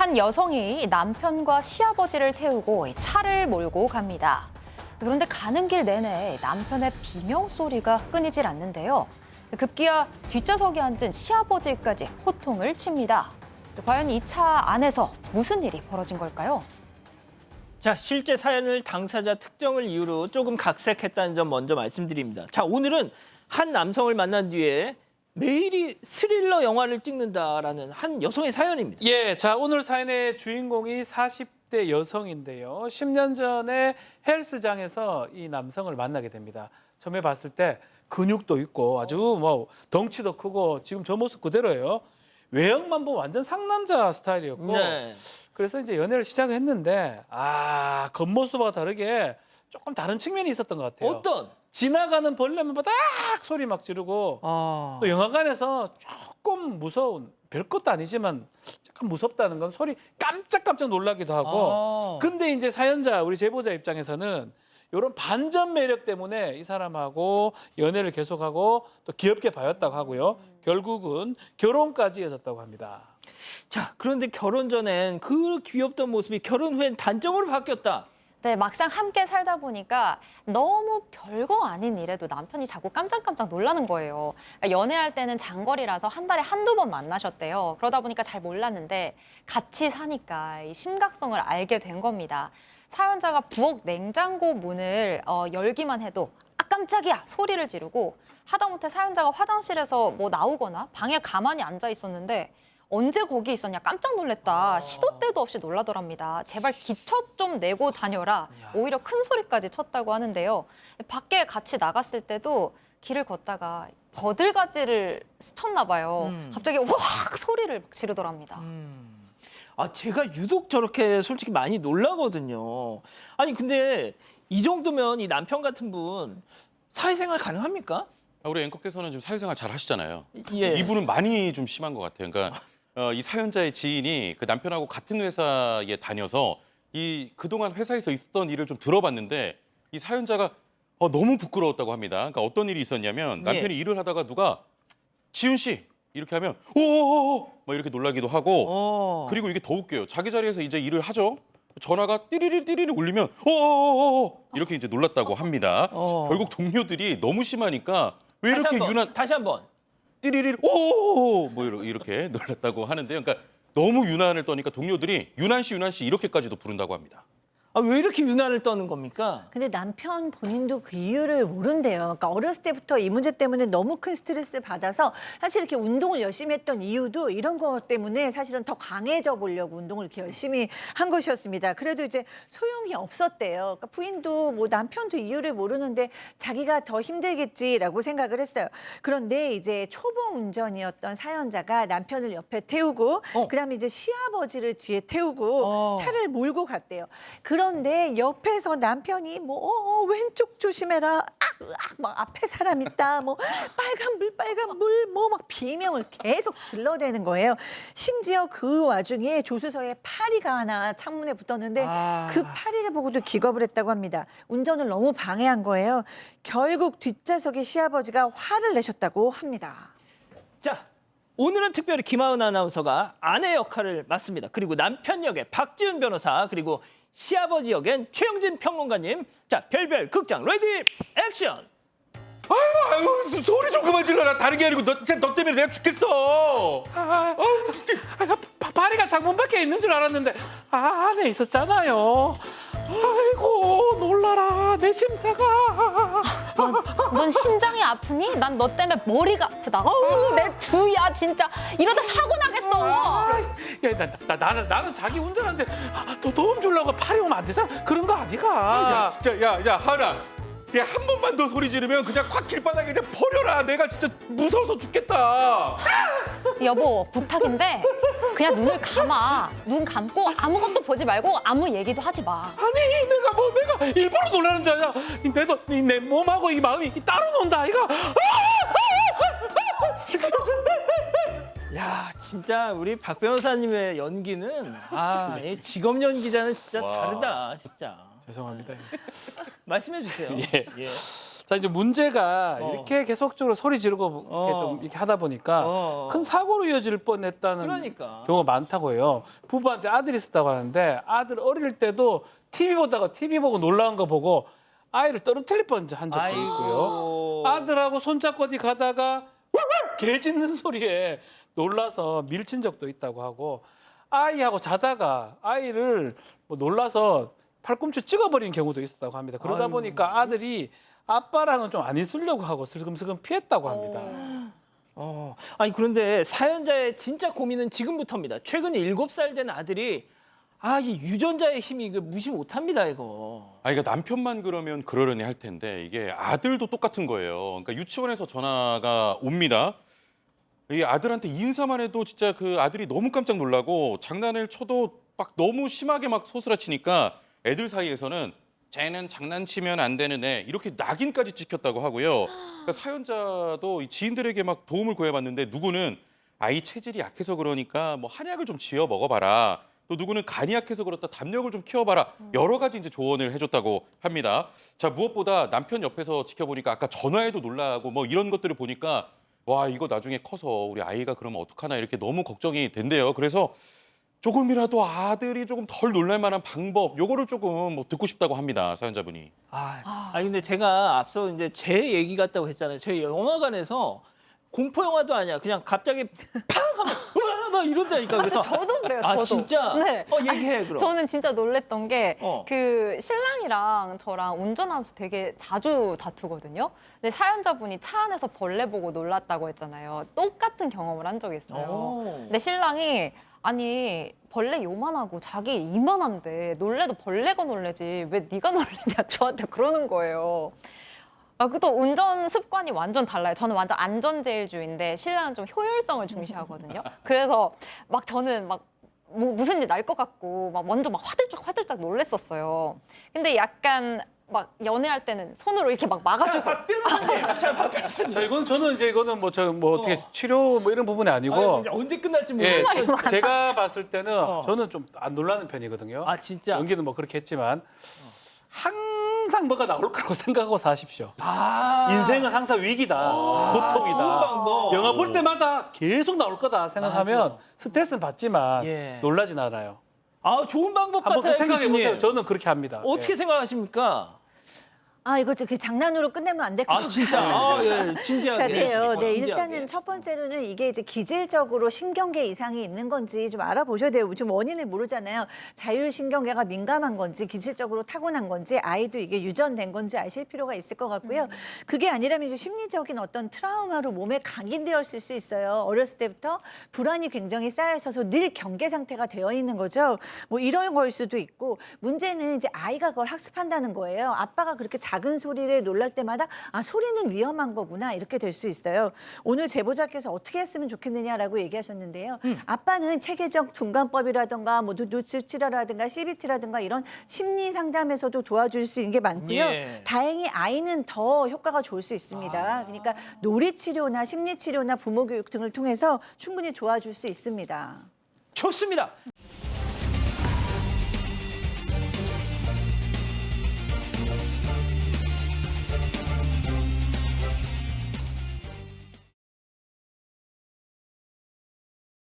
한 여성이 남편과 시아버지를 태우고 차를 몰고 갑니다. 그런데 가는 길 내내 남편의 비명 소리가 끊이질 않는데요. 급기야 뒷좌석에 앉은 시아버지까지 호통을 칩니다. 과연 이 차 안에서 무슨 일이 벌어진 걸까요? 자, 실제 사연을 당사자 특정을 이유로 조금 각색했다는 점 먼저 말씀드립니다. 자, 오늘은 한 남성을 만난 뒤에 매일이 스릴러 영화를 찍는다라는 한 여성의 사연입니다. 예, 자 오늘 사연의 주인공이 40대 여성인데요. 10년 전에 헬스장에서 이 남성을 만나게 됩니다. 처음에 봤을 때 근육도 있고 아주 뭐 덩치도 크고 지금 저 모습 그대로예요. 외형만 보면 완전 상남자 스타일이었고 네. 그래서 이제 연애를 시작했는데 겉모습과 다르게 조금 다른 측면이 있었던 것 같아요. 어떤? 지나가는 벌레만 바닥 소리 막 지르고 또 영화관에서 조금 무서운 별것도 아니지만 약간 무섭다는 건 소리 깜짝깜짝 놀라기도 하고 근데 이제 사연자 우리 제보자 입장에서는 이런 반전 매력 때문에 이 사람하고 연애를 계속하고 또 귀엽게 봐였다고 하고요. 결국은 결혼까지 이어졌다고 합니다. 자, 그런데 결혼 전엔 그 귀엽던 모습이 결혼 후엔 단점으로 바뀌었다. 네, 막상 함께 살다 보니까 너무 별거 아닌 일에도 남편이 자꾸 깜짝깜짝 놀라는 거예요. 그러니까 연애할 때는 장거리라서 한 달에 한두 번 만나셨대요. 그러다 보니까 잘 몰랐는데 같이 사니까 이 심각성을 알게 된 겁니다. 사연자가 부엌 냉장고 문을 열기만 해도 깜짝이야 소리를 지르고 하다못해 사연자가 화장실에서 뭐 나오거나 방에 가만히 앉아 있었는데 언제 거기 있었냐 깜짝 놀랐다. 시도 때도 없이 놀라더랍니다. 제발 기쳐 좀 내고 다녀라. 오히려 큰 소리까지 쳤다고 하는데요. 밖에 같이 나갔을 때도 길을 걷다가 버들가지를 스쳤나 봐요. 갑자기 확 소리를 막 지르더랍니다. 아, 제가 유독 저렇게 솔직히 많이 놀라거든요. 아니, 근데 이 정도면 이 남편 같은 분 사회생활 가능합니까? 우리 앵커께서는 지금 사회생활 잘 하시잖아요. 예. 이분은 많이 좀 심한 것 같아요. 그러니까 이 사연자의 지인이 그 남편하고 같은 회사에 다녀서 이 그동안 회사에서 있었던 일을 좀 들어봤는데 이 사연자가 너무 부끄러웠다고 합니다. 그러니까 어떤 일이 있었냐면 남편이 일을 하다가 누가 지훈 씨 이렇게 하면 오오오 막 이렇게 놀라기도 하고 그리고 이게 더 웃겨요. 자기 자리에서 이제 일을 하죠. 전화가 띠리리 울리면 오오오 이렇게 이제 놀랐다고 합니다. 결국 동료들이 너무 심하니까 왜 이렇게 다시 한번. 띠리리 오오오 뭐 이렇게 놀랐다고 하는데요. 그러니까 너무 유난을 떠니까 동료들이 유난 씨 이렇게까지도 부른다고 합니다. 아, 왜 이렇게 유난을 떠는 겁니까? 근데 남편 본인도 그 이유를 모른대요. 그러니까 어렸을 때부터 이 문제 때문에 너무 큰 스트레스를 받아서 사실 이렇게 운동을 열심히 했던 이유도 이런 것 때문에 사실은 더 강해져 보려고 운동을 이렇게 열심히 한 것이었습니다. 그래도 이제 소용이 없었대요. 그러니까 부인도 뭐 남편도 이유를 모르는데 자기가 더 힘들겠지라고 생각을 했어요. 그런데 이제 초보 운전이었던 사연자가 남편을 옆에 태우고 그다음에 이제 시아버지를 뒤에 태우고 차를 몰고 갔대요. 그런데 옆에서 남편이 뭐 왼쪽 조심해라, 막 앞에 사람 있다, 뭐 빨간 물, 뭐 막 비명을 계속 길러대는 거예요. 심지어 그 와중에 조수석에 파리가 하나 창문에 붙었는데 그 파리를 보고도 기겁을 했다고 합니다. 운전을 너무 방해한 거예요. 결국 뒷좌석에 시아버지가 화를 내셨다고 합니다. 자, 오늘은 특별히 김하은 아나운서가 아내 역할을 맡습니다. 그리고 남편 역에 박지훈 변호사, 그리고 시아버지 역엔 최영진 평론가님. 자, 별별 극장 레디 액션. 아유 소리 좀 그만 질러라. 다른 게 아니고 너 때문에 내가 죽겠어. 진짜 파리가 창문 밖에 있는 줄 알았는데 안에 있었잖아요. 아이고 놀라라 내 심장아. 넌 심장이 아프니? 난 너 때문에 머리가 아프다. 어우, 내 두야 진짜. 이러다 사고 나겠어. 나는 자기 운전하는데 또 도움 주려고 파리 오면 안 되잖아. 그런 거 아니가. 야 진짜 야 하은아. 얘 한 번만 더 소리 지르면 그냥 확 길바닥에 그냥 버려라. 내가 진짜 무서워서 죽겠다. 여보, 부탁인데 그냥 눈을 감아. 눈 감고 아무것도 보지 말고 아무 얘기도 하지 마. 아니 내가 일부러 놀라는 줄 아냐. 내 몸하고 이 마음이 따로 논다 이거. 야, 진짜 우리 박 변호사님의 연기는 이 직업 연기자는 진짜 와. 다르다, 진짜. 죄송합니다. 말씀해 주세요. 예. 자 이제 문제가 어. 이렇게 계속적으로 소리 지르고 이렇게 좀 이렇게 하다 보니까 큰 사고로 이어질 뻔했다는 그러니까. 경우가 많다고 해요. 부부한테 아들이 있었다고 하는데 아들 어릴 때도 TV 보다가 TV 보고 놀라운 거 보고 아이를 떨어뜨릴 뻔한 적도 있고요. 아들하고 손잡고 어디 가다가 개 짖는 소리에 놀라서 밀친 적도 있다고 하고 아이하고 자다가 아이를 뭐 놀라서 팔꿈치 찍어버린 경우도 있었다고 합니다. 그러다 보니까 아들이 아빠랑은 좀 안 있으려고 하고 슬금슬금 피했다고 합니다. 아니 그런데 사연자의 진짜 고민은 지금부터입니다. 최근 7살 된 아들이 이 유전자의 힘이 이거 무시 못합니다 이거. 이거 남편만 그러면 그러려니 할 텐데 이게 아들도 똑같은 거예요. 그러니까 유치원에서 전화가 옵니다. 이 아들한테 이 인사만 해도 진짜 그 아들이 너무 깜짝 놀라고 장난을 쳐도 막 너무 심하게 막 소스라치니까 애들 사이에서는 쟤는 장난치면 안 되는 애 이렇게 낙인까지 찍혔다고 하고요. 그러니까 사연자도 이 지인들에게 막 도움을 구해봤는데 누구는 아이 체질이 약해서 그러니까 뭐 한약을 좀 지어 먹어봐라. 또 누구는 간이 약해서 그렇다 담력을 좀 키워봐라. 여러 가지 이제 조언을 해줬다고 합니다. 자 무엇보다 남편 옆에서 지켜보니까 아까 전화에도 놀라고 뭐 이런 것들을 보니까 와 이거 나중에 커서 우리 아이가 그러면 어떡하나 이렇게 너무 걱정이 된대요. 그래서 조금이라도 아들이 조금 덜 놀랄 만한 방법 요거를 조금 뭐 듣고 싶다고 합니다. 사연자분이. 근데 제가 앞서 이제 제 얘기 같다고 했잖아요. 저희 영화관에서 공포 영화도 아니야. 그냥 갑자기 팡 하면 으아 막 이런다니까. 그래서 저도 그래요. 저도. 진짜? 네. 얘기해 그럼. 저는 진짜 놀랬던 게 어. 그 신랑이랑 저랑 운전하면서 되게 자주 다투거든요. 근데 사연자분이 차 안에서 벌레 보고 놀랐다고 했잖아요. 똑같은 경험을 한 적이 있어요. 오. 근데 신랑이 아니 벌레 요만하고 자기 이만한데 놀래도 벌레가 놀래지 왜 네가 놀래냐 저한테 그러는 거예요. 그또 운전 습관이 완전 달라요. 저는 완전 안전제일주의인데 신랑은 좀 효율성을 중시하거든요. 그래서 막 저는 막 무슨 일 날 것 같고 막 먼저 막 화들짝 놀랬었어요. 근데 약간 막 연애할 때는 손으로 이렇게 막 막아주고 박 변호사님. 박 변호사님. 자 이거는 뭐 어떻게 치료 뭐 이런 부분이 아니고 이제 언제 끝날지 예, 모르겠어요. 제가 봤을 때는 저는 좀 안 놀라는 편이거든요. 진짜? 연기는 뭐 그렇게 했지만 항상 뭐가 나올 거라고 생각하고 사십시오. 인생은 항상 위기다, 좋은 고통이다. 방법. 영화 볼 때마다 계속 나올 거다 생각하면 스트레스는 받지만 예. 놀라진 않아요. 좋은 방법 한번 같아요. 생각해 보세요. 교수님. 저는 그렇게 합니다. 어떻게 예. 생각하십니까? 이거 그 장난으로 끝내면 안 될 것 같아요. 진짜. 예, 진지하게. 같아요. 네, 진지하게. 일단은 첫 번째로는 이게 이제 기질적으로 신경계 이상이 있는 건지 좀 알아보셔야 돼요. 지금 원인을 모르잖아요. 자율신경계가 민감한 건지 기질적으로 타고난 건지 아이도 이게 유전된 건지 아실 필요가 있을 것 같고요. 그게 아니라면 이제 심리적인 어떤 트라우마로 몸에 각인되었을 수 있어요. 어렸을 때부터 불안이 굉장히 쌓여 있어서 늘 경계 상태가 되어 있는 거죠. 뭐 이런 걸 수도 있고 문제는 이제 아이가 그걸 학습한다는 거예요. 아빠가 그렇게 작은 소리를 놀랄 때마다 소리는 위험한 거구나 이렇게 될 수 있어요. 오늘 제보자께서 어떻게 했으면 좋겠느냐라고 얘기하셨는데요. 아빠는 체계적 둔감법이라든가 뭐 누치치라라든가 CBT라든가 이런 심리 상담에서도 도와줄 수 있는 게 많고요. 예. 다행히 아이는 더 효과가 좋을 수 있습니다. 그러니까 놀이치료나 심리치료나 부모교육 등을 통해서 충분히 도와줄 수 있습니다. 좋습니다.